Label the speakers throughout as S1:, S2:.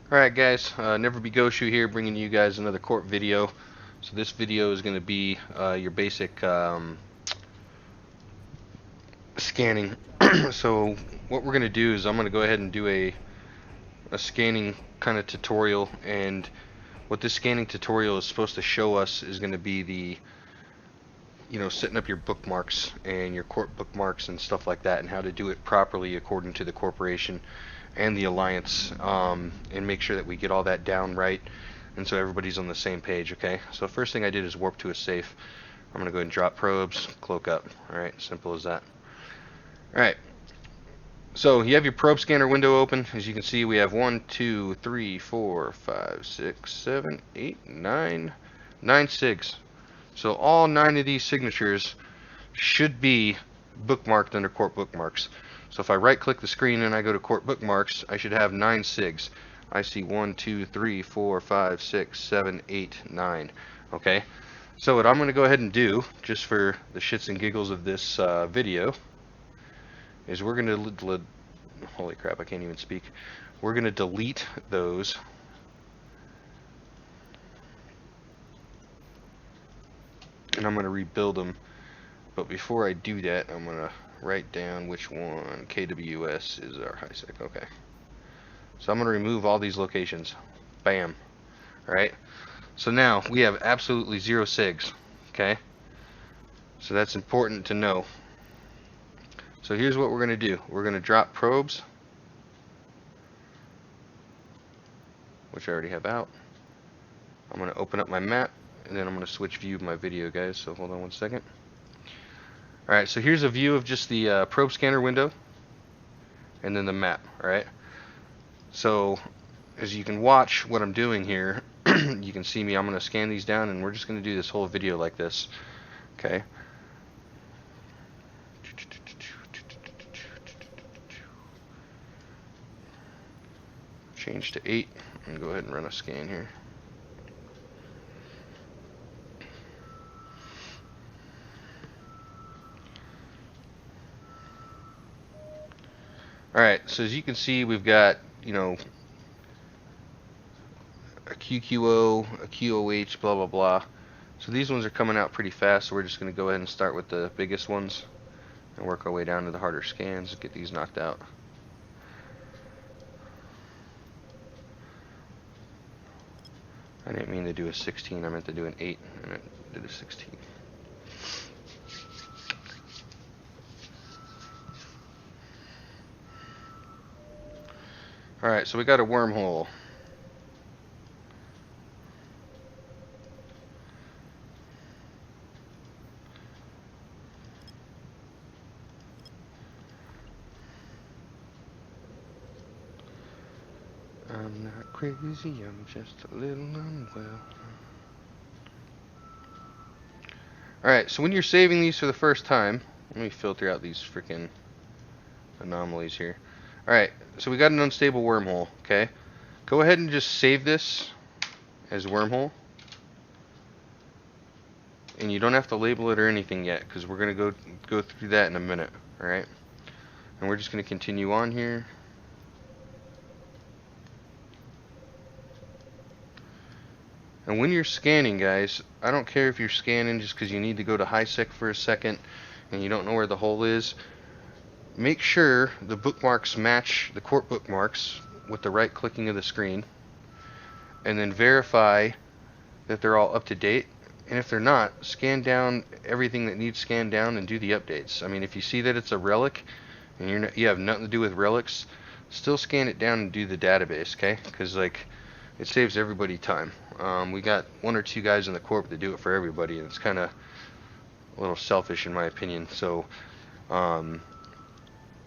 S1: Alright guys, NeverBeGosu here, bringing you guys another CORP video. So this video is going to be your basic scanning. So what we're going to do is I'm going to go ahead and do a scanning kind of tutorial, and what this scanning tutorial is supposed to show us is going to be the setting up your bookmarks and your CORP bookmarks and stuff like that, and how to do it properly according to the corporation and the alliance, and make sure that we get all that down right, and so everybody's on the same page. Okay, so first thing I did is warp to a safe. I'm gonna go ahead and drop probes, cloak up. Alright, simple as that. Alright, so you have your probe scanner window open. As you can see, we have 1, 2, 3, 4, 5, 6, 7, 8, 9 SIGs. So all 9 of these signatures should be bookmarked under CORP bookmarks. So if I right click the screen and I go to CORP bookmarks, I should have 9 SIGs. I see 1, 2, 3, 4, 5, 6, 7, 8, 9. Okay, so what I'm going to go ahead and do, just for the shits and giggles of this video, is we're going to, holy crap, I can't even speak. We're going to delete those. And I'm going to rebuild them. But before I do that, I'm going to write down which one. KWS is our high sec. Okay. So I'm going to remove all these locations. Bam. Alright. So now we have absolutely 0 SIGs. Okay. So that's important to know. So here's what we're going to do. We're going to drop probes, which I already have out. I'm going to open up my map, and then I'm going to switch view of my video, guys. So hold on one second. Alright, so here's a view of just the probe scanner window, and then the map. Alright, so as you can watch what I'm doing here, you can see me. I'm going to scan these down, and we're just going to do this whole video like this. Okay. Change to 8 and go ahead and run a scan here. Alright, so as you can see, we've got, a QQO, a QOH, blah blah blah. So these ones are coming out pretty fast, so we're just going to go ahead and start with the biggest ones and work our way down to the harder scans, get these knocked out. I didn't mean to do a 16, I meant to do an 8, and I did a 16. Alright, so we got a wormhole. I'm not crazy, I'm just a little unwell. Alright, so when you're saving these for the first time, let me filter out these freaking anomalies here. Alright, so we got an unstable wormhole, okay? Go ahead and just save this as wormhole. And you don't have to label it or anything yet, because we're going to go through that in a minute, alright? And we're just going to continue on here. And when you're scanning, guys, I don't care if you're scanning just because you need to go to high sec for a second and you don't know where the hole is. Make sure the bookmarks match the CORP bookmarks with the right clicking of the screen, and then verify that they're all up to date. And if they're not, scan down everything that needs scanned down and do the updates. I mean, if you see that it's a relic and you have nothing to do with relics, still scan it down and do the database, okay? Because it saves everybody time. We got 1 or 2 guys in the CORP that do it for everybody, and it's kind of a little selfish in my opinion. So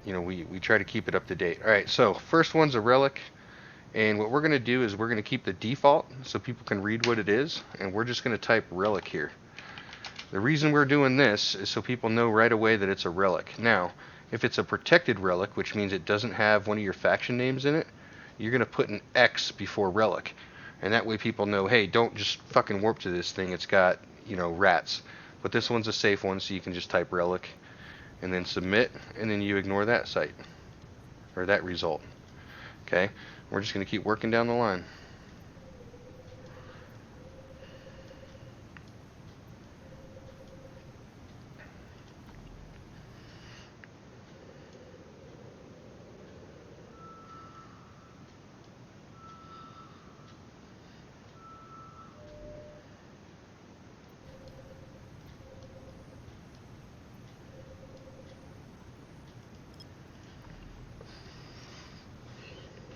S1: we try to keep it up to date. Alright, so first one's a relic, and what we're going to do is we're going to keep the default so people can read what it is, and we're just going to type relic here. The reason we're doing this is so people know right away that it's a relic. Now, if it's a protected relic, which means it doesn't have one of your faction names in it, you're going to put an X before relic. And that way people know, hey, don't just fucking warp to this thing, it's got, rats. But this one's a safe one, so you can just type relic and then submit, and then you ignore that site or that result. Okay, we're just going to keep working down the line.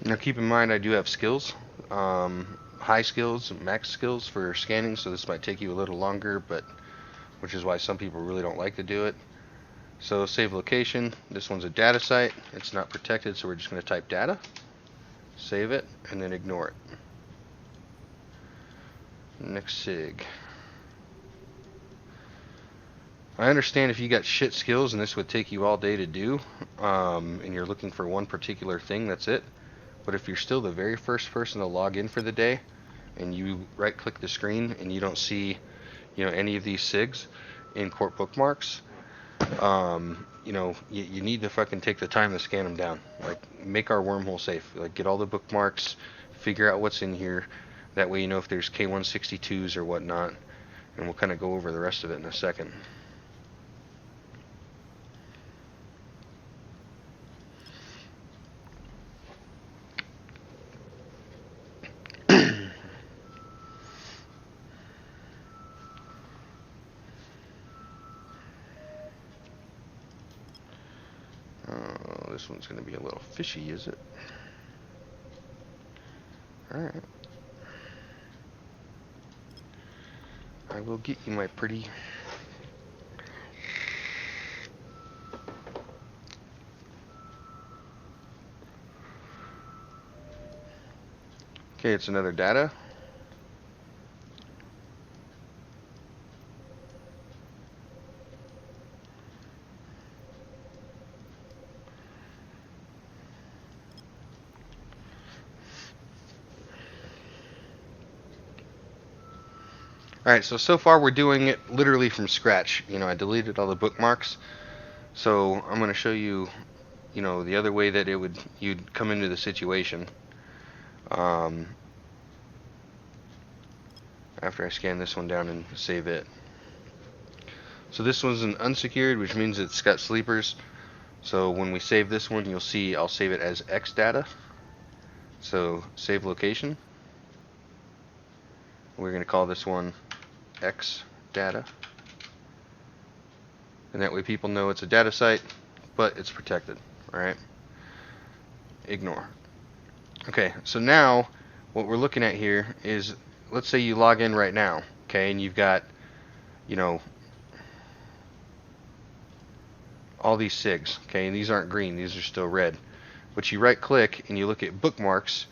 S1: Now keep in mind I do have skills, high skills, max skills for scanning, so this might take you a little longer, but which is why some people really don't like to do it. So save location, this one's a data site, it's not protected, so we're just going to type data, save it, and then ignore it. Next sig. I understand if you got shit skills and this would take you all day to do, and you're looking for one particular thing, that's it. But if you're still the very first person to log in for the day, and you right click the screen and you don't see, any of these SIGs in CORP bookmarks, you need to fucking take the time to scan them down. Like, make our wormhole safe. Like, get all the bookmarks, figure out what's in here. That way you know if there's K162s or whatnot, and we'll kind of go over the rest of it in a second. This one's going to be a little fishy, is it? Alright. I will get you, my pretty. Okay, it's another data. Alright, so far we're doing it literally from scratch. I deleted all the bookmarks. So I'm going to show you, the other way that you'd come into the situation. After I scan this one down and save it. So this one's an unsecured, which means it's got sleepers. So when we save this one, you'll see I'll save it as X data. So save location. We're going to call this one X data, and that way people know it's a data site, but it's protected. Alright, ignore. Okay, so now what we're looking at here is, let's say you log in right now, okay, and you've got all these SIGs, okay, and these aren't green, these are still red, but you right click and you look at bookmarks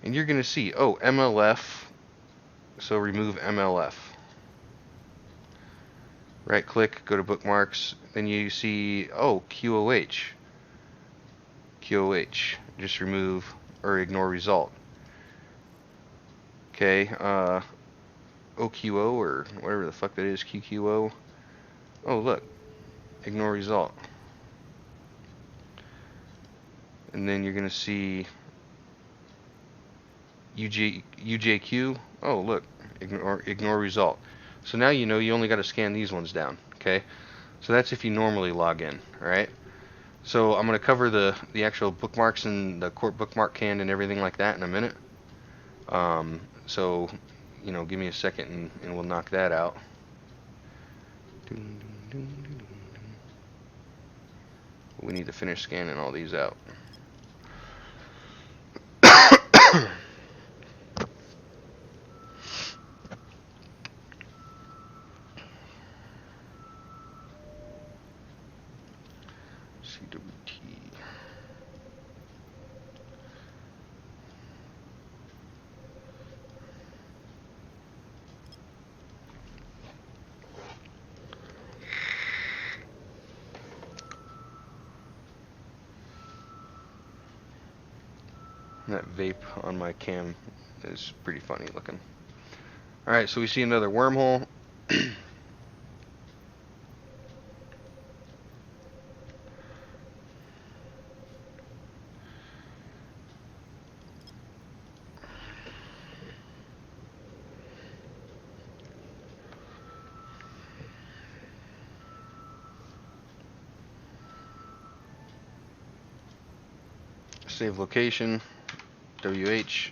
S1: and you're going to see, oh, MLF, so remove MLF. Right click, go to bookmarks, then you see, oh, QOH. QOH, just remove or ignore result. Okay, OQO or whatever the fuck that is, QQO. Oh, look, ignore result. And then you're going to see UJQ. Oh, look, ignore result. So now you know you only got to scan these ones down, okay? So that's if you normally log in, alright? So I'm going to cover the actual bookmarks and the CORP bookmark can and everything like that in a minute. So, give me a second and we'll knock that out. We need to finish scanning all these out. CWT. That vape on my cam is pretty funny looking. Alright, so we see another wormhole. Save location, WH.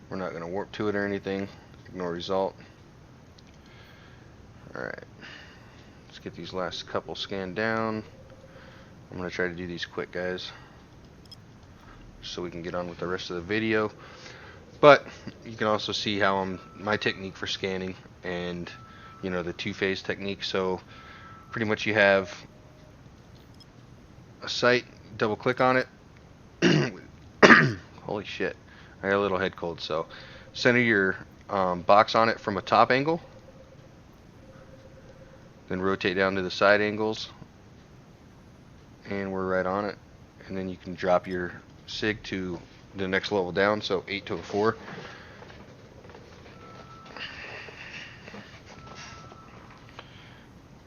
S1: We're not going to warp to it or anything. Ignore result. Alright, let's get these last couple scanned down. I'm going to try to do these quick, guys, so we can get on with the rest of the video. But you can also see how my technique for scanning and, you know, the two-phase technique. So pretty much you have a site, double click on it. Holy shit, I got a little head cold. So center your box on it from a top angle, then rotate down to the side angles, and we're right on it. And then you can drop your sig to the next level down, so 8 to a 4.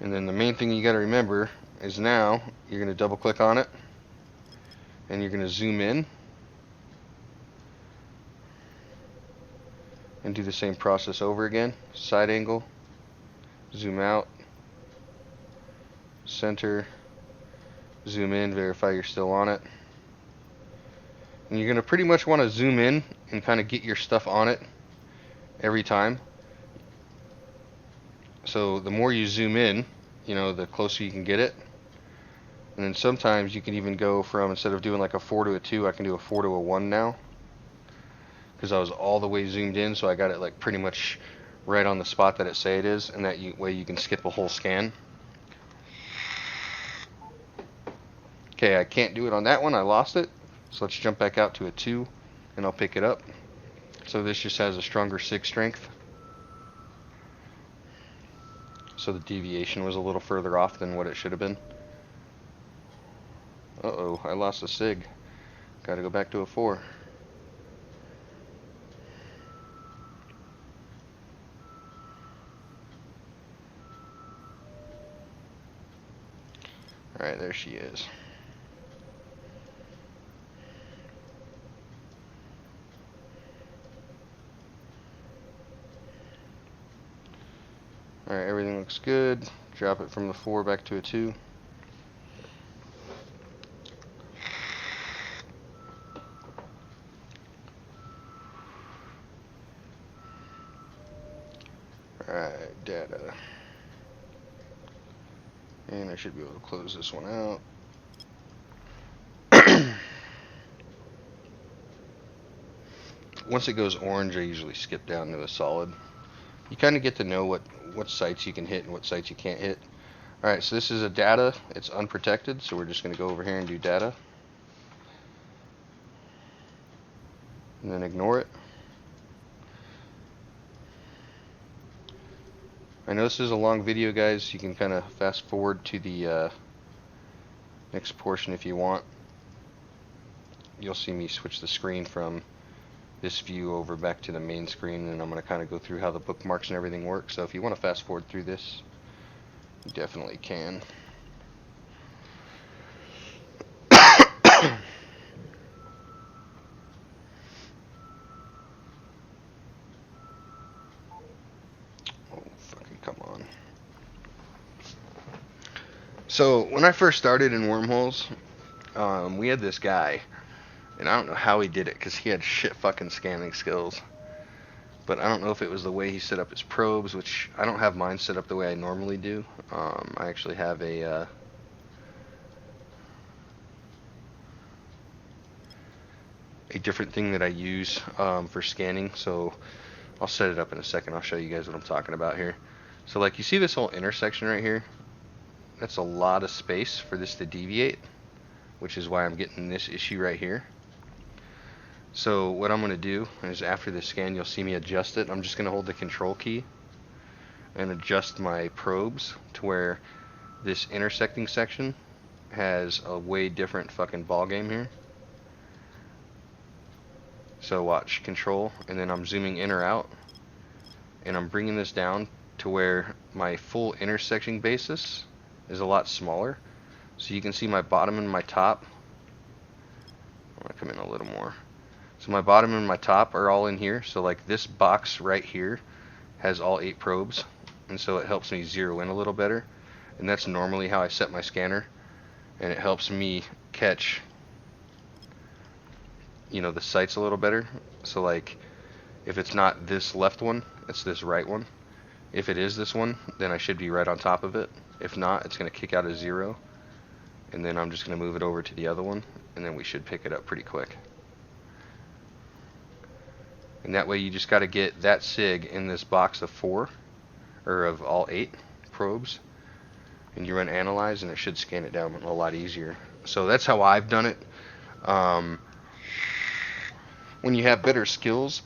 S1: And then the main thing you got to remember is now you're going to double click on it and you're going to zoom in and do the same process over again. Side angle, zoom out, center, zoom in, verify you're still on it. And you're going to pretty much want to zoom in and kind of get your stuff on it every time. So the more you zoom in, you know, the closer you can get it. And then sometimes you can even go from, instead of doing like a 4 to a 2, I can do a 4 to a 1 now, because I was all the way zoomed in, so I got it like pretty much right on the spot that it say it is, and that way you can skip a whole scan. Okay, I can't do it on that one, I lost it. So let's jump back out to a 2 and I'll pick it up. So this just has a stronger sig strength. So the deviation was a little further off than what it should have been. Uh-oh, I lost a sig. Gotta go back to a 4. Alright, there she is. Alright, everything looks good. Drop it from the 4 back to a 2. Alright, data. And I should be able to close this one out. Once it goes orange, I usually skip down to a solid. You kind of get to know what sites you can hit and what sites you can't hit. Alright, so this is a data. It's unprotected, so we're just going to go over here and do data. And then ignore it. I know this is a long video, guys. You can kind of fast forward to the next portion if you want. You'll see me switch the screen from this view over back to the main screen, and I'm going to kind of go through how the bookmarks and everything work. So if you want to fast forward through this, you definitely can. Oh, fucking come on. So when I first started in wormholes, we had this guy, and I don't know how he did it, because he had shit fucking scanning skills. But I don't know if it was the way he set up his probes, which I don't have mine set up the way I normally do. I actually have a different thing that I use for scanning, so I'll set it up in a second. I'll show you guys what I'm talking about here. So like you see this whole intersection right here, that's a lot of space for this to deviate, which is why I'm getting this issue right here. So what I'm going to do is, after this scan, you'll see me adjust it. I'm just going to hold the control key and adjust my probes to where this intersecting section has a way different fucking ball game here. So watch, control, and then I'm zooming in or out, and I'm bringing this down to where my full intersecting basis is a lot smaller. So you can see my bottom and my top. I'm going to come in a little more. So my bottom and my top are all in here. So like this box right here has all 8 probes, and so it helps me zero in a little better. And that's normally how I set my scanner, and it helps me catch the sights a little better. So like, if it's not this left one, it's this right one. If it is this one, then I should be right on top of it. If not, it's going to kick out a 0. And then I'm just going to move it over to the other one, and then we should pick it up pretty quick. And that way you just got to get that SIG in this box of 4, or of all 8 probes. And you run analyze, and it should scan it down a lot easier. So that's how I've done it. When you have better skills,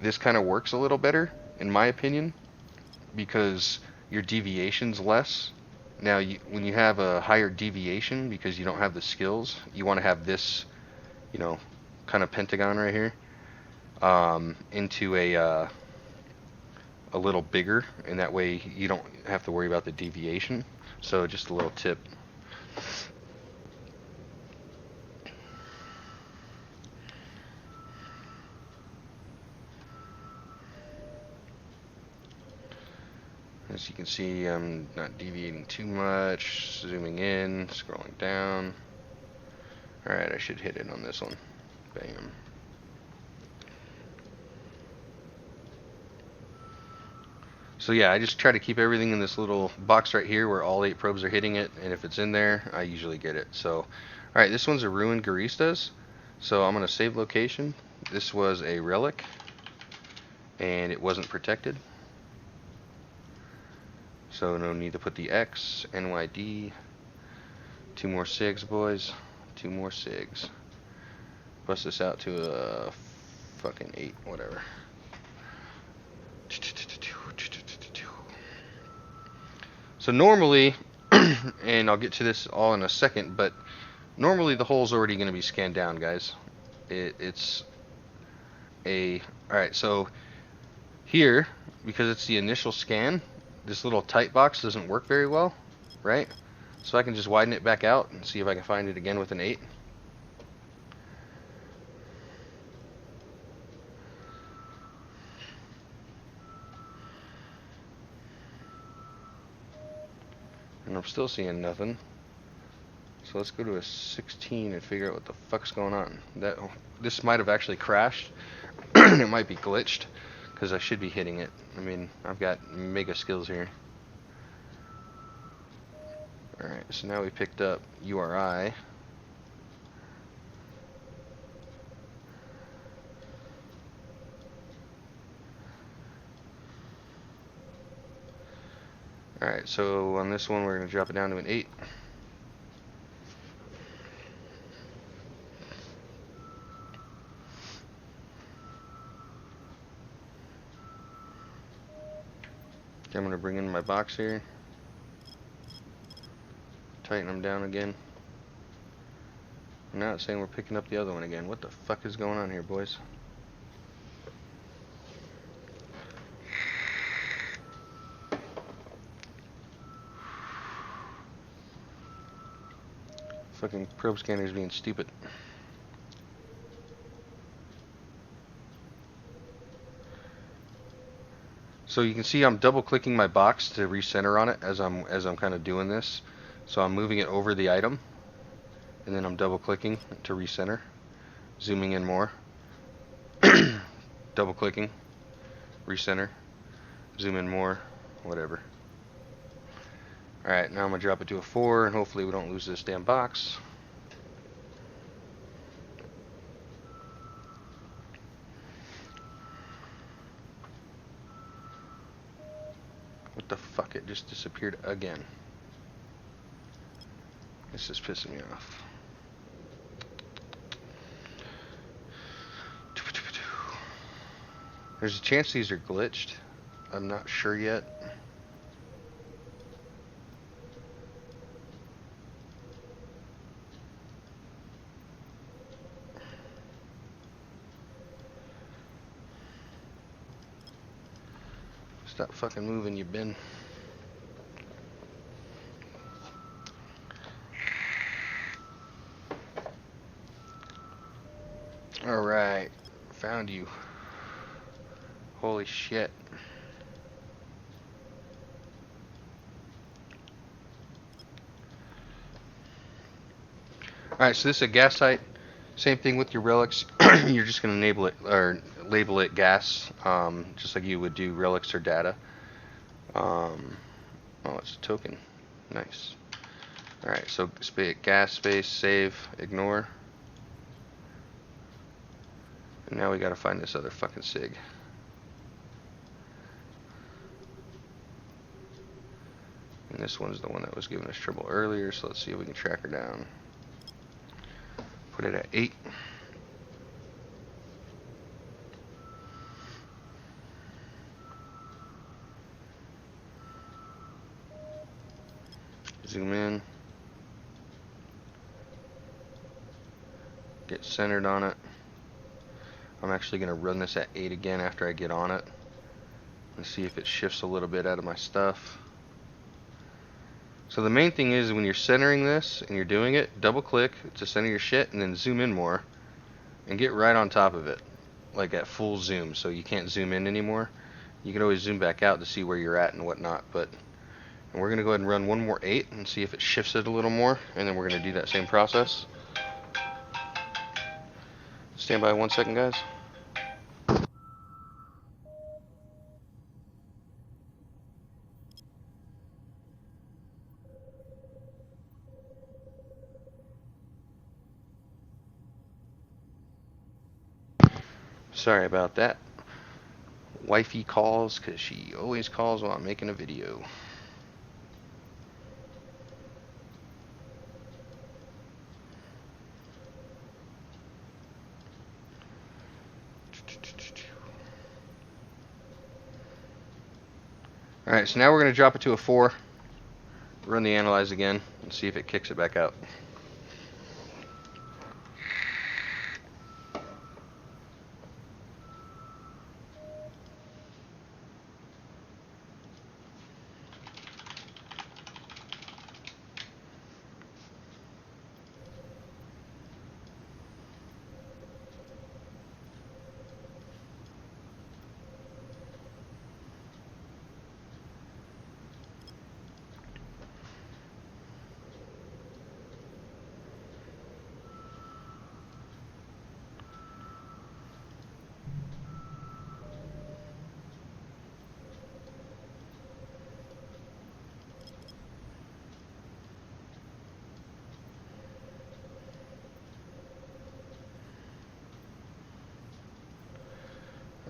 S1: this kind of works a little better, in my opinion, because your deviation's less. Now, when you have a higher deviation because you don't have the skills, you want to have this, kind of pentagon right here, into a little bigger, and that way you don't have to worry about the deviation. So just a little tip. As you can see, I'm not deviating too much. Zooming in, scrolling down. Alright, I should hit it on this one. Bam. So yeah, I just try to keep everything in this little box right here where all 8 probes are hitting it, and if it's in there, I usually get it. So, alright, this one's a ruined Garistas. So I'm going to save location. This was a relic, and it wasn't protected. So no need to put the X, NYD, 2 more SIGs, boys, 2 more SIGs. Bust this out to a fucking 8, whatever. So normally, and I'll get to this all in a second, but normally the hole's already going to be scanned down, guys. Alright, so here, because it's the initial scan, this little tight box doesn't work very well, right? So I can just widen it back out and see if I can find it again with an 8. And I'm still seeing nothing. So let's go to a 16 and figure out what the fuck's going on. This might have actually crashed. It might be glitched, because I should be hitting it. I mean, I've got mega skills here. Alright, so now we picked up URI. Alright, so on this one we're going to drop it down to an 8. I'm going to bring in my box here, tighten them down again. Now it's saying we're picking up the other one again. What the fuck is going on here, boys? Fucking probe scanner's being stupid. So you can see I'm double clicking my box to recenter on it as I'm kind of doing this. So I'm moving it over the item, and then I'm double clicking to recenter, zooming in more, double clicking, recenter, zoom in more, whatever. Alright, now I'm going to drop it to a 4, and hopefully we don't lose this damn box. What the fuck, it just disappeared again. This is pissing me off. There's a chance these are glitched. I'm not sure yet. Stop fucking moving, you bin. Alright, found you. Holy shit. Alright, so this is a gas site. Same thing with your relics. You're just going to enable it or label it gas, just like you would do relics or data. Oh, it's a token. Nice. Alright, so gas space, save, ignore. And now we gotta find this other fucking sig. And this one's the one that was giving us trouble earlier, so let's see if we can track her down. Put it at 8. Zoom in. Get centered on it. I'm actually going to run this at 8 again after I get on it. And see if it shifts a little bit out of my stuff. So the main thing is when you're centering this and you're doing it, double click to center your shit and then zoom in more. And get right on top of it. Like at full zoom, so you can't zoom in anymore. You can always zoom back out to see where you're at and whatnot. And we're going to go ahead and run one more 8 and see if it shifts it a little more. And then we're going to do that same process. Stand by 1 second, guys. Sorry about that. Wifey calls because she always calls while I'm making a video. Alright, so now we're going to drop it to a 4. Run the analyze again and see if it kicks it back out.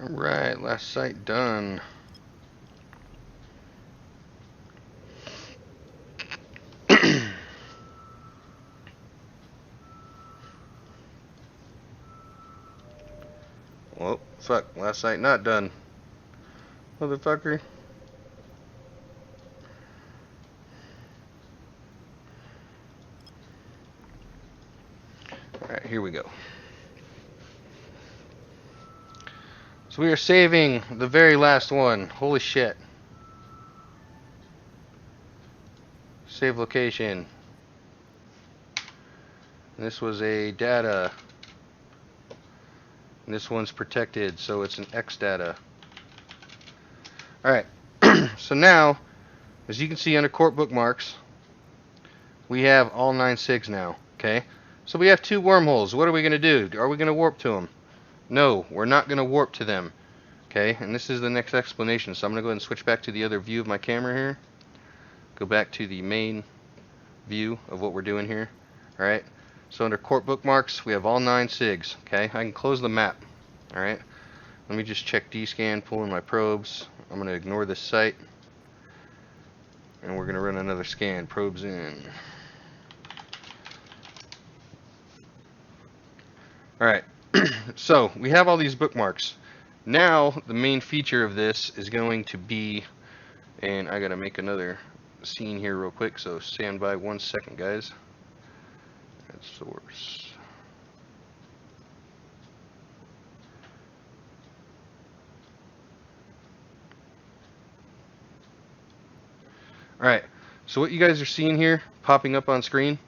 S1: Alright, last site done. Well, fuck, last site not done. Motherfucker. Alright, here we go. So we are saving the very last one. Holy shit. Save location. And this was a data. And this one's protected, so it's an X data. Alright. So now, as you can see under CORP bookmarks, we have all 9 SIGs now. Okay? So we have 2 wormholes. What are we going to do? Are we going to warp to them? No, we're not going to warp to them. Okay, and this is the next explanation. So I'm going to go ahead and switch back to the other view of my camera here. Go back to the main view of what we're doing here. Alright, so under CORP bookmarks, we have all 9 SIGs. Okay, I can close the map. Alright, let me just check D-scan, pull in my probes. I'm going to ignore this site. And we're going to run another scan. Probes in. Alright, so we have all these bookmarks. Now, the main feature of this is going to be, and I gotta make another scene here real quick, so stand by 1 second, guys. That's source. Alright, so what you guys are seeing here, popping up on screen,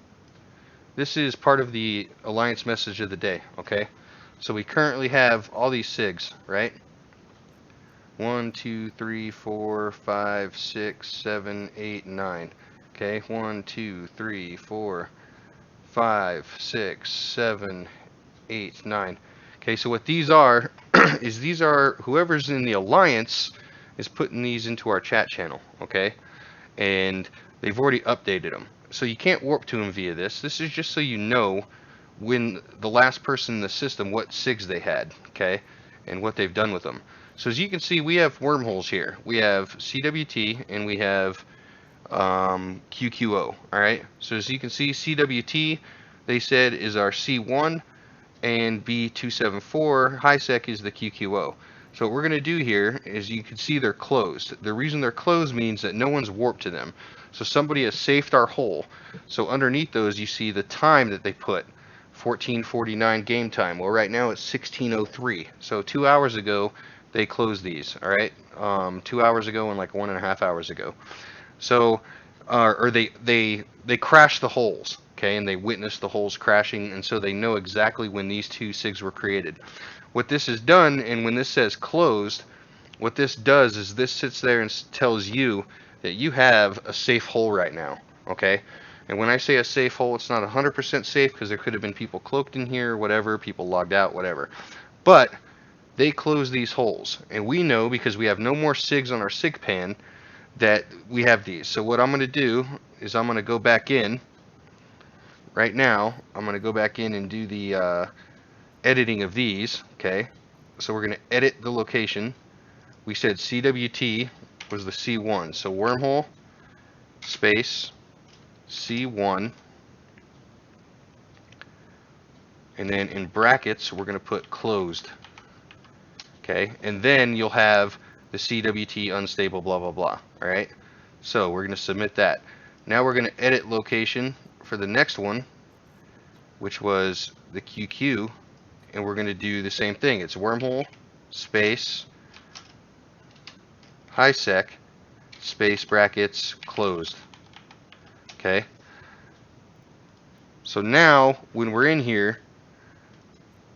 S1: this is part of the Alliance message of the day, okay? So we currently have all these SIGs, right? 1, 2, 3, 4, 5, 6, 7, 8, 9. Okay, 1, 2, 3, 4, 5, 6, 7, 8, 9. Okay, so what these are is these are whoever's in the alliance is putting these into our chat channel, okay? And they've already updated them. So you can't warp to them via this. This is just so you know when the last person in the system, what SIGs they had, okay? And what they've done with them. So as you can see, we have wormholes here. We have CWT and we have QQO, alright? So as you can see, CWT, they said, is our C1, and B274 HiSec is the QQO. So what we're going to do here is, you can see they're closed. The reason they're closed means that no one's warped to them. So somebody has safed our hole. So underneath those you see the time that they put, 14:49 game time. Well, right now it's 16:03. So 2 hours ago they closed these. All right, 2 hours ago and like 1.5 hours ago. So, or they crashed the holes. Okay, and they witnessed the holes crashing, and so they know exactly when these two SIGs were created. What this has done, and when this says closed, what this does is this sits there and tells you that you have a safe hole right now, okay? And when I say a safe hole, it's not 100% safe, because there could have been people cloaked in here, whatever, people logged out, whatever. But they close these holes, and we know, because we have no more SIGs on our SIG pan, that we have these. So what I'm going to do is I'm going to go back in. Right now, I'm going to go back in and do the editing of these, okay? So we're going to edit the location. We said CWT was the C1, so wormhole space C1, and then in brackets we're going to put closed, okay? And then you'll have the CWT unstable blah blah blah. All right, so we're going to submit that. Now we're going to edit location for the next one, which was the QQ, and we're going to do the same thing. It's wormhole space HiSec space brackets closed. Okay. So now when we're in here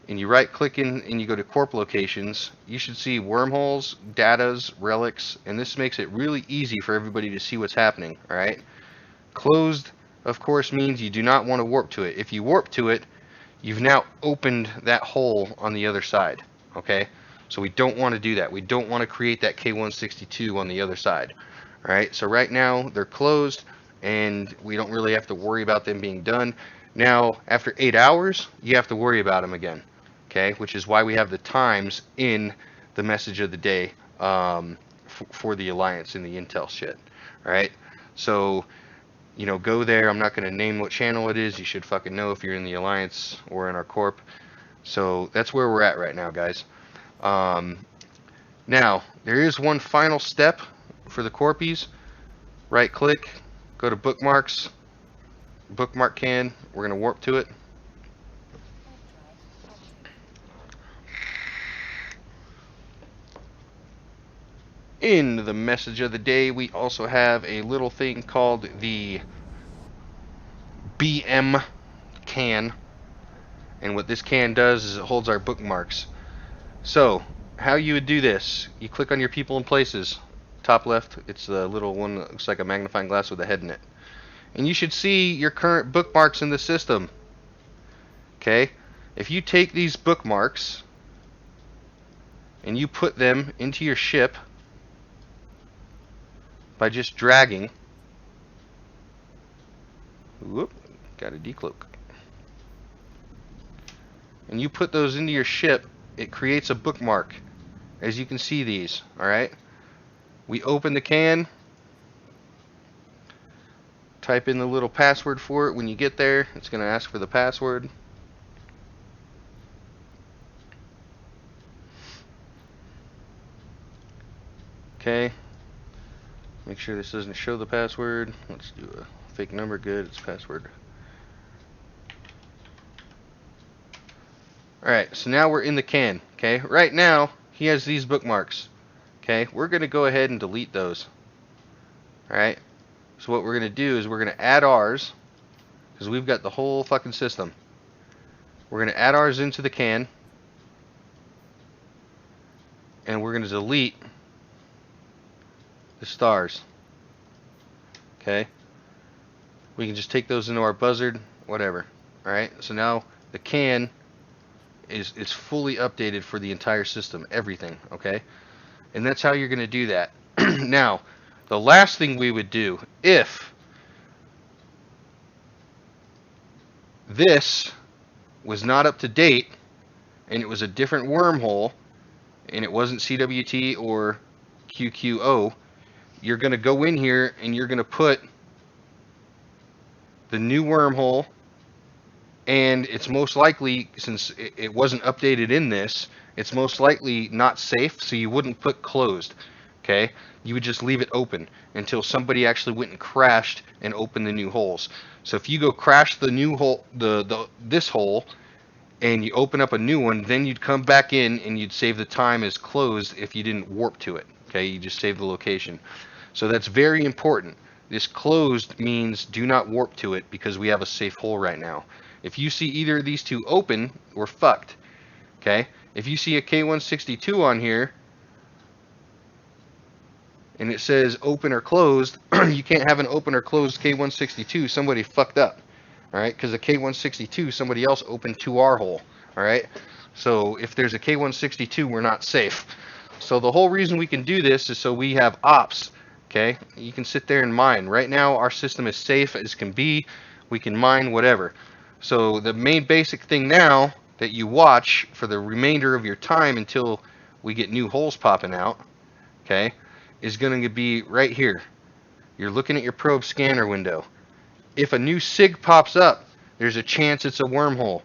S1: and you right click in and you go to corp locations, you should see wormholes, datas, relics, and this makes it really easy for everybody to see what's happening. All right. Closed, of course, means you do not want to warp to it. If you warp to it, you've now opened that hole on the other side. Okay. So we don't want to do that. We don't want to create that K162 on the other side. All right. So right now they're closed, and we don't really have to worry about them being done. Now, after 8 hours, you have to worry about them again. Okay, which is why we have the times in the message of the day for the alliance in the intel shit. All right, so you know, go there. I'm not going to name what channel it is. You should fucking know if you're in the alliance or in our corp. So that's where we're at right now, guys. Now there is one final step for the corpies. Right click, go to bookmarks, bookmark can. We're going to warp to it. In the message of the day, we also have a little thing called the BM can. And what this can does is it holds our bookmarks. So, how you would do this, you click on your people and places. Top left, it's the little one that looks like a magnifying glass with a head in it. And you should see your current bookmarks in the system. Okay? If you take these bookmarks and you put them into your ship by just dragging. Whoop, got a decloak. And you put those into your ship, it creates a bookmark. As you can see these, alright? We open the can, type in the little password for it. When you get there, it's going to ask for the password. Okay. Make sure this doesn't show the password. Let's do a fake number. Good, it's password. Alright, so now we're in the can. Okay, right now he has these bookmarks. Okay, we're going to go ahead and delete those. Alright, so what we're going to do is we're going to add ours, because we've got the whole fucking system. We're going to add ours into the can, and we're going to delete the stars. Okay, we can just take those into our buzzard, whatever. Alright, so now the can is fully updated for the entire system, everything, okay? And that's how you're going to do that. Now, the last thing we would do, if this was not up to date and it was a different wormhole and it wasn't CWT or QQO, you're going to go in here and you're going to put the new wormhole, and it's most likely, since it wasn't updated in this, it's most likely not safe, so you wouldn't put closed, okay? You would just leave it open until somebody actually went and crashed and opened the new holes. So if you go crash the new hole, this hole, and you open up a new one, then you'd come back in and you'd save the time as closed if you didn't warp to it, okay? You just save the location. So that's very important. This closed means do not warp to it because we have a safe hole right now. If you see either of these two open, we're fucked. Okay? If you see a K162 on here and it says open or closed, you can't have an open or closed K162. Somebody fucked up. Alright? Because a K162, somebody else opened to our hole. Alright? So if there's a K162, we're not safe. So the whole reason we can do this is so we have ops. Okay? You can sit there and mine. Right now, our system is safe as can be. We can mine whatever. So the main basic thing now that you watch for the remainder of your time until we get new holes popping out, okay, is going to be right here. You're looking at your probe scanner window. If a new SIG pops up, there's a chance it's a wormhole,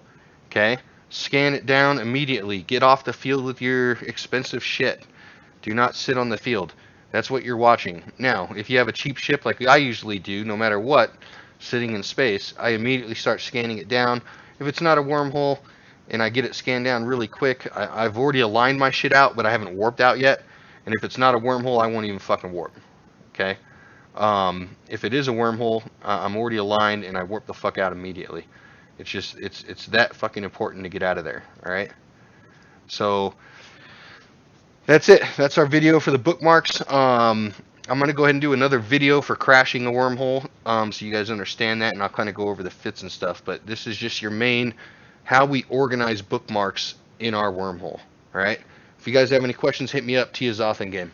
S1: okay? Scan it down immediately. Get off the field with your expensive shit. Do not sit on the field. That's what you're watching. Now, if you have a cheap ship like I usually do, no matter what, sitting in space, I immediately start scanning it down. If it's not a wormhole and I get it scanned down really quick, I've already aligned my shit out, but I haven't warped out yet. And if it's not a wormhole, I won't even fucking warp. Okay? If it is a wormhole, I'm already aligned and I warp the fuck out immediately. It's just, it's that fucking important to get out of there. Alright? So that's it. That's our video for the bookmarks. I'm going to go ahead and do another video for crashing a wormhole, so you guys understand that, and I'll kind of go over the fits and stuff. But this is just your main, how we organize bookmarks in our wormhole. All right? If you guys have any questions, hit me up. Tia Zothan game.